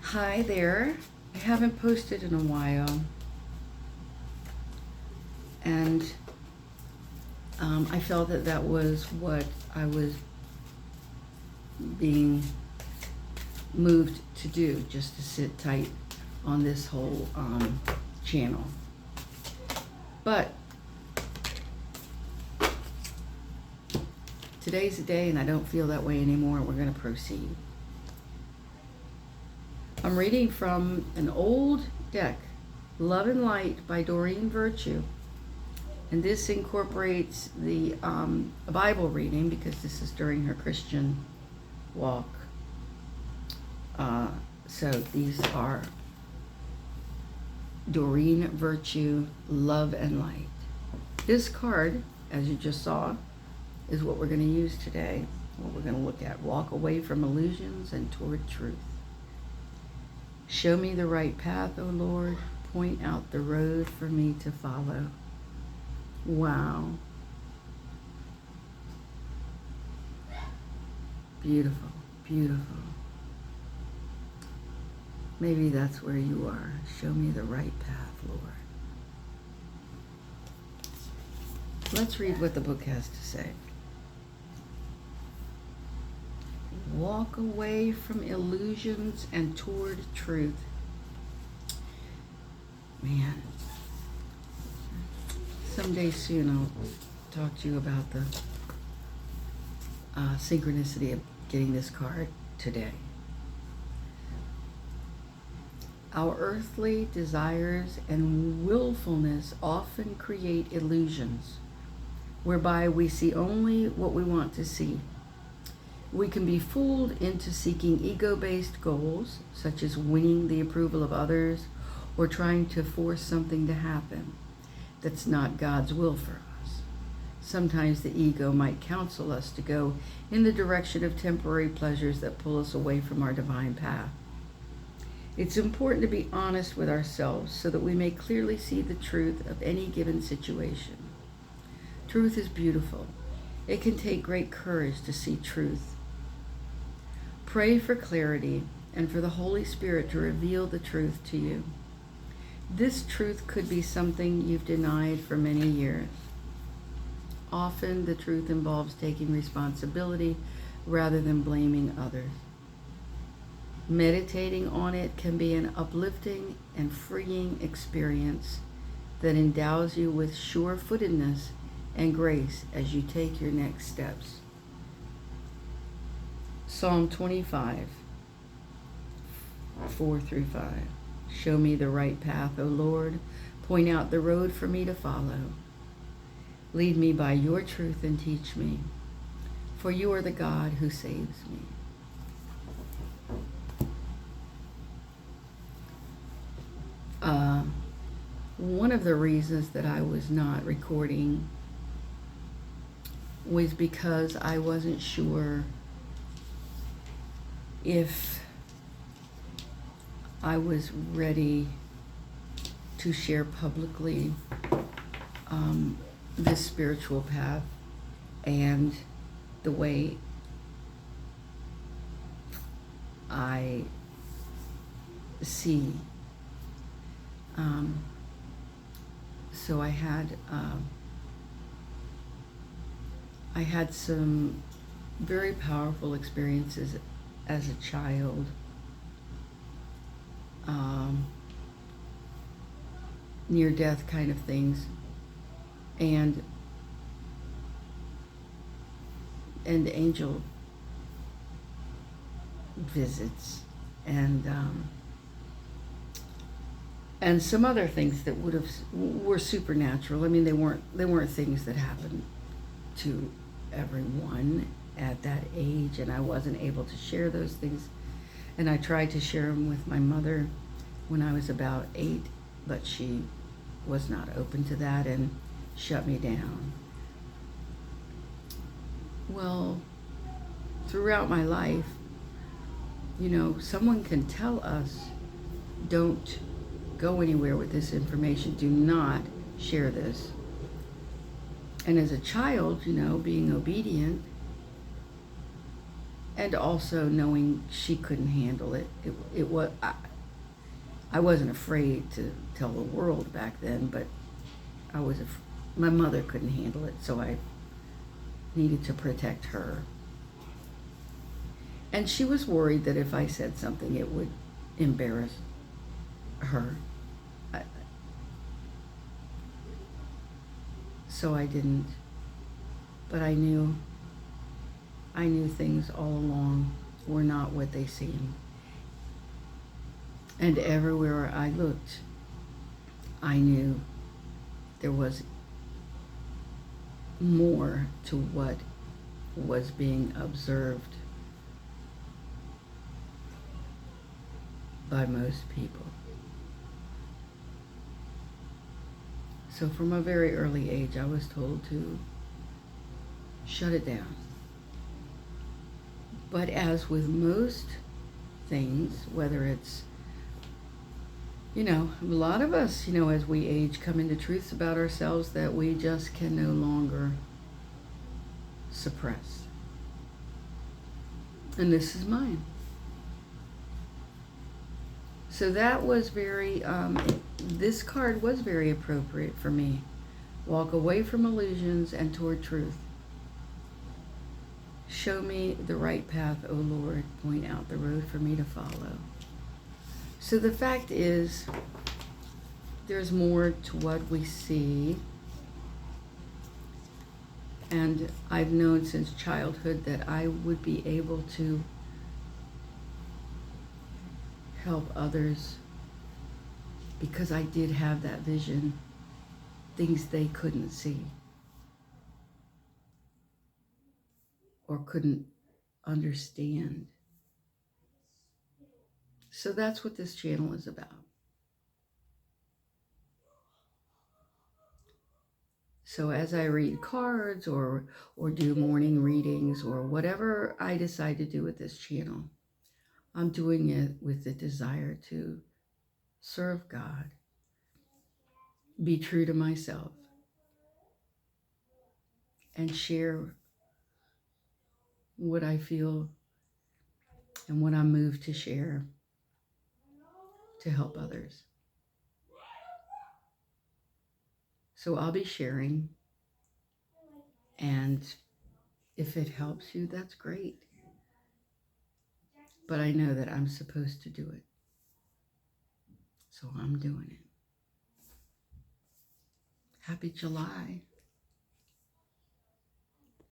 Hi there. I haven't posted in a while, and I felt that that was what I was being moved to do, just to sit tight on this whole channel. But today's the day, and I don't feel that way anymore. We're going to proceed. I'm reading from an old deck, Love and Light by Doreen Virtue. And this incorporates the Bible reading because this is during her Christian walk. So these are Doreen Virtue, Love and Light. This card, as you just saw, is what we're going to use today. What we're going to look at. Walk away from illusions and toward truth. Show me the right path, O Lord. Point out the road for me to follow. Wow. Beautiful, beautiful. Maybe that's where you are. Show me the right path, Lord. Let's read what the book has to say. Walk away from illusions and toward truth. Man, someday soon I'll talk to you about the synchronicity of getting this card today. Our earthly desires and willfulness often create illusions whereby we see only what we want to see. We can be fooled into seeking ego-based goals, such as winning the approval of others or trying to force something to happen that's not God's will for us. Sometimes the ego might counsel us to go in the direction of temporary pleasures that pull us away from our divine path. It's important to be honest with ourselves so that we may clearly see the truth of any given situation. Truth is beautiful. It can take great courage to see truth. Pray for clarity and for the Holy Spirit to reveal the truth to you. This truth could be something you've denied for many years. Often the truth involves taking responsibility rather than blaming others. Meditating on it can be an uplifting and freeing experience that endows you with sure-footedness and grace as you take your next steps. Psalm 25, 4 through 5. Show me the right path, O Lord. Point out the road for me to follow. Lead me by your truth and teach me, for you are the God who saves me. One of the reasons that I was not recording was because I wasn't sure if I was ready to share publicly this spiritual path and the way I see. So I had some very powerful experiences as a child. Near-death kind of things, and angel visits, and some other things that were supernatural. I mean, they weren't things that happened to everyone at that age, and I wasn't able to share those things. And I tried to share them with my mother when I was about 8, but she was not open to that and shut me down. Well, throughout my life, someone can tell us, don't go anywhere with this information, do not share this. And as a child, being obedient, and also knowing she couldn't handle it. It was I wasn't afraid to tell the world back then, but my mother couldn't handle it, so I needed to protect her. And she was worried that if I said something, it would embarrass her. So I didn't. But I knew things all along were not what they seemed. And everywhere I looked, I knew there was more to what was being observed by most people. So from a very early age, I was told to shut it down. But as with most things, whether it's, a lot of us, as we age, come into truths about ourselves that we just can no longer suppress. And this is mine. So that was this card was very appropriate for me. Walk away from illusions and toward truth. Show me the right path, O Lord. Point out the road for me to follow. So the fact is, there's more to what we see. And I've known since childhood that I would be able to help others because I did have that vision, things they couldn't see or couldn't understand. So that's what this channel is about. So as I read cards or do morning readings or whatever I decide to do with this channel, I'm doing it with the desire to serve God, be true to myself, and share what I feel and what I'm moved to share to help others. So I'll be sharing, and if it helps you, that's great. But I know that I'm supposed to do it. So I'm doing it. Happy July.